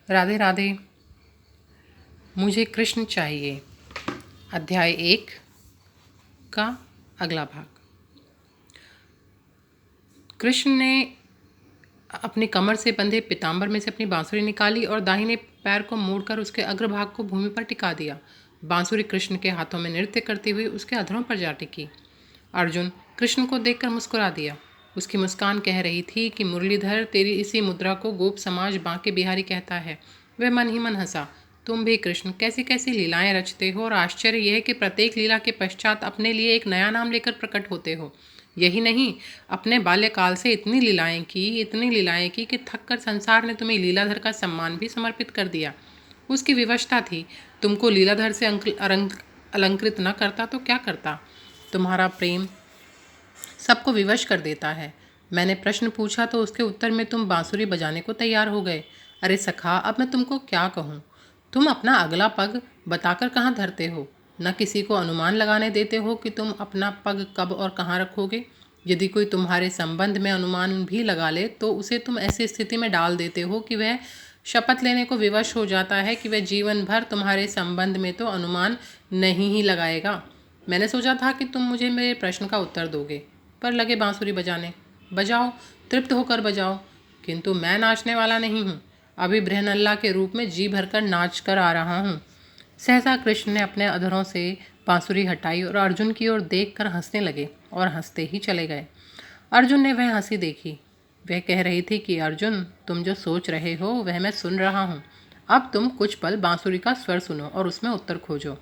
राधे राधे। मुझे कृष्ण चाहिए। अध्याय 1 का अगला भाग। कृष्ण ने अपनी कमर से बंधे पीताम्बर में से अपनी बांसुरी निकाली और दाहिने पैर को मोड़कर उसके अग्रभाग को भूमि पर टिका दिया। बांसुरी कृष्ण के हाथों में नृत्य करती हुई उसके अधरों पर जा टिकी। अर्जुन कृष्ण को देखकर मुस्कुरा दिया। उसकी मुस्कान कह रही थी कि मुरलीधर, तेरी इसी मुद्रा को गोप समाज बांके बिहारी कहता है। वह मन ही मन हंसा। तुम भी कृष्ण कैसी कैसी लीलाएं रचते हो, और आश्चर्य यह है कि प्रत्येक लीला के पश्चात अपने लिए एक नया नाम लेकर प्रकट होते हो। यही नहीं, अपने बाल्यकाल से इतनी लीलाएं की कि थक कर संसार ने तुम्हें लीलाधर का सम्मान भी समर्पित कर दिया। उसकी विवशता थी। तुमको लीलाधर से अलंकृत न करता तो क्या करता। तुम्हारा प्रेम सबको विवश कर देता है। मैंने प्रश्न पूछा तो उसके उत्तर में तुम बांसुरी बजाने को तैयार हो गए। अरे सखा, अब मैं तुमको क्या कहूँ। तुम अपना अगला पग बताकर कहाँ धरते हो, न किसी को अनुमान लगाने देते हो कि तुम अपना पग कब और कहाँ रखोगे। यदि कोई तुम्हारे संबंध में अनुमान भी लगा ले तो उसे तुम ऐसी स्थिति में डाल देते हो कि वह शपथ लेने को विवश हो जाता है कि वह जीवन भर तुम्हारे संबंध में तो अनुमान नहीं ही लगाएगा। मैंने सोचा था कि तुम मुझे मेरे प्रश्न का उत्तर दोगे, पर लगे बांसुरी बजाने। बजाओ, तृप्त होकर बजाओ। किंतु मैं नाचने वाला नहीं हूँ। अभी बृहन्नल्ला के रूप में जी भरकर नाच कर आ रहा हूँ। सहसा कृष्ण ने अपने अधरों से बांसुरी हटाई और अर्जुन की ओर देख कर हंसने लगे और हंसते ही चले गए। अर्जुन ने वह हंसी देखी। वह कह रही थी कि अर्जुन, तुम जो सोच रहे हो वह मैं सुन रहा हूँ। अब तुम कुछ पल बांसुरी का स्वर सुनो और उसमें उत्तर खोजो।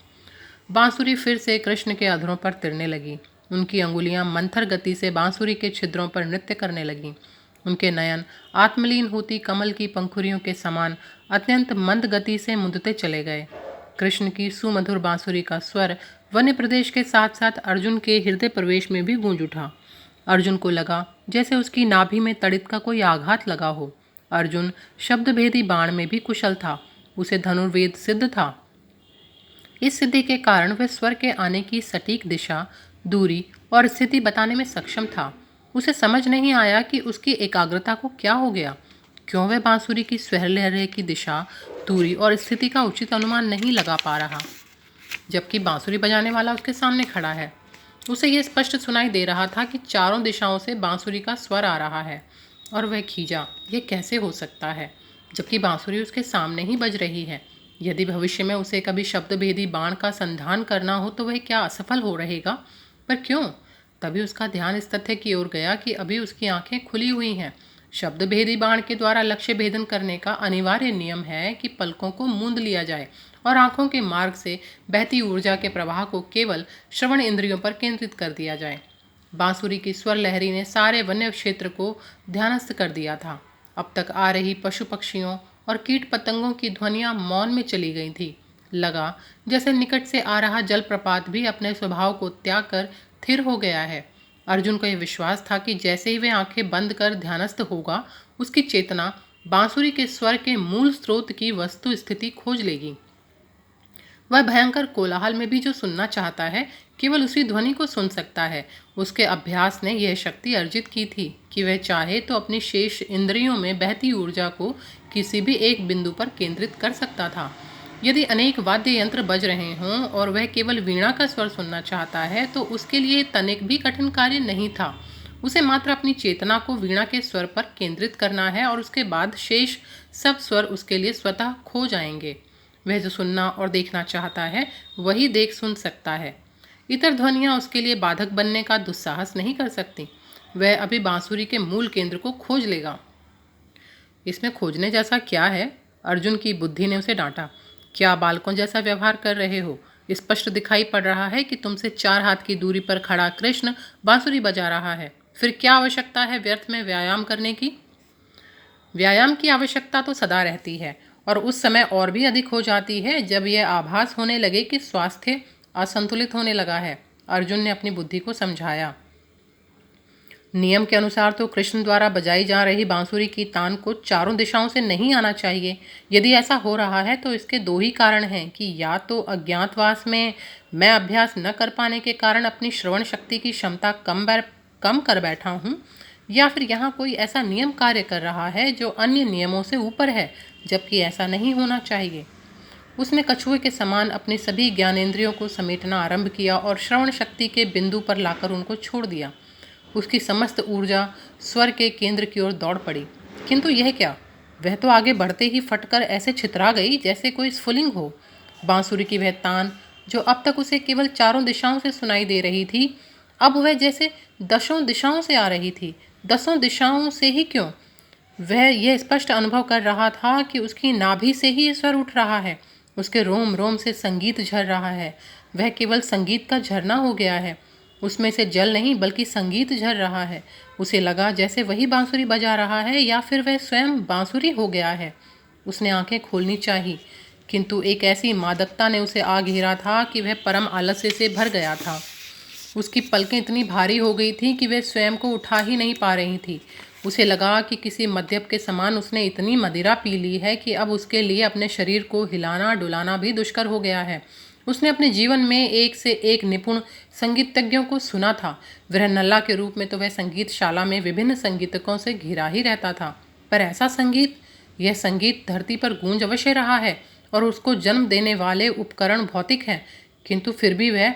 बांसुरी फिर से कृष्ण के अधरों पर तिरने लगी। उनकी अंगुलियां मंथर गति से बांसुरी के छिद्रों पर नृत्य करने लगीं। उनके नयन आत्मलीन होती कमल की पंखुरियों के समान अत्यंत मंद गति से मुंदते चले गए। कृष्ण की सुमधुर बांसुरी का स्वर वन्य प्रदेश के साथ साथ अर्जुन के हृदय प्रवेश में भी गूंज उठा। अर्जुन को लगा जैसे उसकी नाभि में तड़ित का कोई आघात लगा हो। अर्जुन शब्दभेदी बाण में भी कुशल था। उसे धनुर्वेद सिद्ध था। इस सिद्धि के कारण वह स्वर के आने की सटीक दिशा, दूरी और स्थिति बताने में सक्षम था। उसे समझ नहीं आया कि उसकी एकाग्रता को क्या हो गया। क्यों वह बांसुरी की स्वर लहर की दिशा, दूरी और स्थिति का उचित अनुमान नहीं लगा पा रहा, जबकि बांसुरी बजाने वाला उसके सामने खड़ा है। उसे यह स्पष्ट सुनाई दे रहा था कि चारों दिशाओं से बांसुरी का स्वर आ रहा है। और वह खींचा, यह कैसे हो सकता है जबकि बांसुरी उसके सामने ही बज रही है। यदि भविष्य में उसे कभी शब्दभेदी बाण का संधान करना हो तो वह क्या असफल हो रहेगा। पर क्यों। तभी उसका ध्यान इस तथ्य की ओर गया कि अभी उसकी आंखें खुली हुई हैं। शब्दभेदी बाण के द्वारा लक्ष्य भेदन करने का अनिवार्य नियम है कि पलकों को मूंद लिया जाए और आंखों के मार्ग से बहती ऊर्जा के प्रवाह को केवल श्रवण इंद्रियों पर केंद्रित कर दिया जाए। बांसुरी की स्वर लहरी ने सारे वन्य क्षेत्र को ध्यानस्थ कर दिया था। अब तक आ रही पशु पक्षियों और कीट पतंगों की ध्वनियां मौन में चली गई थी। लगा जैसे निकट से आ रहा जलप्रपात भी अपने स्वभाव को त्याग कर स्थिर हो गया है। अर्जुन को यह विश्वास था कि जैसे ही वह आंखें बंद कर ध्यानस्थ होगा, उसकी चेतना बांसुरी के स्वर के मूल स्रोत की वस्तु स्थिति खोज लेगी। वह भयंकर कोलाहल में भी जो सुनना चाहता है, केवल उसी ध्वनि को सुन सकता है। उसके अभ्यास ने यह शक्ति अर्जित की थी कि वह चाहे तो अपनी शेष इंद्रियों में बहती ऊर्जा को किसी भी एक बिंदु पर केंद्रित कर सकता था। यदि अनेक वाद्य यंत्र बज रहे हों और वह केवल वीणा का स्वर सुनना चाहता है तो उसके लिए तनिक भी कठिन कार्य नहीं था। उसे मात्र अपनी चेतना को वीणा के स्वर पर केंद्रित करना है और उसके बाद शेष सब स्वर उसके लिए स्वतः खो जाएंगे। वह जो सुनना और देखना चाहता है वही देख सुन सकता है। इतर ध्वनियाँ उसके लिए बाधक बनने का दुस्साहस नहीं कर सकती। वह अभी बांसुरी के मूल केंद्र को खोज लेगा। इसमें खोजने जैसा क्या है? अर्जुन की बुद्धि ने उसे डांटा। क्या बालकों जैसा व्यवहार कर रहे हो? स्पष्ट दिखाई पड़ रहा है कि तुमसे 4 हाथ की दूरी पर खड़ा कृष्ण बांसुरी बजा रहा है। फिर क्या आवश्यकता है व्यर्थ में व्यायाम करने की? व्यायाम की आवश्यकता तो सदा रहती है, और उस समय और भी अधिक हो जाती है जब यह आभास होने लगे कि स्वास्थ्य असंतुलित होने लगा है। अर्जुन ने अपनी बुद्धि को समझाया। नियम के अनुसार तो कृष्ण द्वारा बजाई जा रही बांसुरी की तान को चारों दिशाओं से नहीं आना चाहिए। यदि ऐसा हो रहा है तो इसके 2 ही कारण हैं कि या तो अज्ञातवास में मैं अभ्यास न कर पाने के कारण अपनी श्रवण शक्ति की क्षमता कम कर बैठा हूँ, या फिर यहाँ कोई ऐसा नियम कार्य कर रहा है जो अन्य नियमों से ऊपर है, जबकि ऐसा नहीं होना चाहिए। उसने कछुए के समान अपनी सभी ज्ञानेंद्रियों को समेटना आरंभ किया और श्रवण शक्ति के बिंदु पर लाकर उनको छोड़ दिया। उसकी समस्त ऊर्जा स्वर के केंद्र की ओर दौड़ पड़ी। किंतु यह क्या, वह तो आगे बढ़ते ही फटकर ऐसे छितरा गई जैसे कोई स्फुलिंग हो। बांसुरी की वह तान, जो अब तक उसे केवल चारों दिशाओं से सुनाई दे रही थी, अब वह जैसे 10 दिशाओं से आ रही थी। 10 दिशाओं से ही क्यों, वह यह स्पष्ट अनुभव कर रहा था कि उसकी नाभि से ही स्वर उठ रहा है। उसके रोम रोम से संगीत झर रहा है। वह केवल संगीत का झरना हो गया है। उसमें से जल नहीं बल्कि संगीत झर रहा है। उसे लगा जैसे वही बांसुरी बजा रहा है या फिर वह स्वयं बांसुरी हो गया है। उसने आंखें खोलनी चाही, किंतु एक ऐसी मादकता ने उसे आ घेरा था कि वह परम आलस्य से भर गया था। उसकी पलकें इतनी भारी हो गई थीं कि वह स्वयं को उठा ही नहीं पा रही थी। उसे लगा कि किसी मद्यप के समान उसने इतनी मदिरा पी ली है कि अब उसके लिए अपने शरीर को हिलाना डुलाना भी दुष्कर हो गया है। उसने अपने जीवन में एक से एक निपुण संगीतज्ञों को सुना था। वृहन्नला के रूप में तो वह संगीतशाला में विभिन्न संगीतकों से घिरा ही रहता था, पर ऐसा संगीत, यह संगीत धरती पर गूंज अवश्य रहा है और उसको जन्म देने वाले उपकरण भौतिक हैं, किंतु फिर भी वह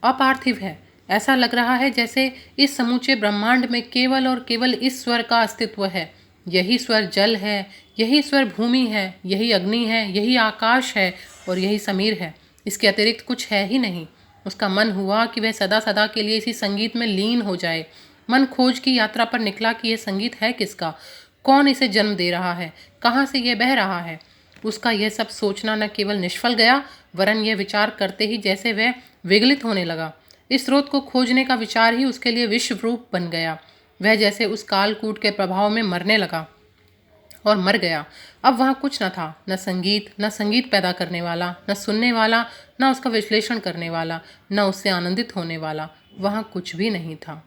अपार्थिव है। ऐसा लग रहा है जैसे इस समूचे ब्रह्मांड में केवल और केवल इस स्वर का अस्तित्व है। यही स्वर जल है, यही स्वर भूमि है, यही अग्नि है, यही आकाश है और यही समीर है। इसके अतिरिक्त कुछ है ही नहीं। उसका मन हुआ कि वह सदा सदा के लिए इसी संगीत में लीन हो जाए। मन खोज की यात्रा पर निकला कि यह संगीत है किसका, कौन इसे जन्म दे रहा है, कहाँ से यह बह रहा है। उसका यह सब सोचना न केवल निष्फल गया, वरन यह विचार करते ही जैसे वह विगलित होने लगा। इस स्रोत को खोजने का विचार ही उसके लिए विश्व रूप बन गया। वह जैसे उस कालकूट के प्रभाव में मरने लगा और मर गया। अब वहाँ कुछ न था, न संगीत, न संगीत पैदा करने वाला, न सुनने वाला, न उसका विश्लेषण करने वाला, न उससे आनंदित होने वाला। वहाँ कुछ भी नहीं था।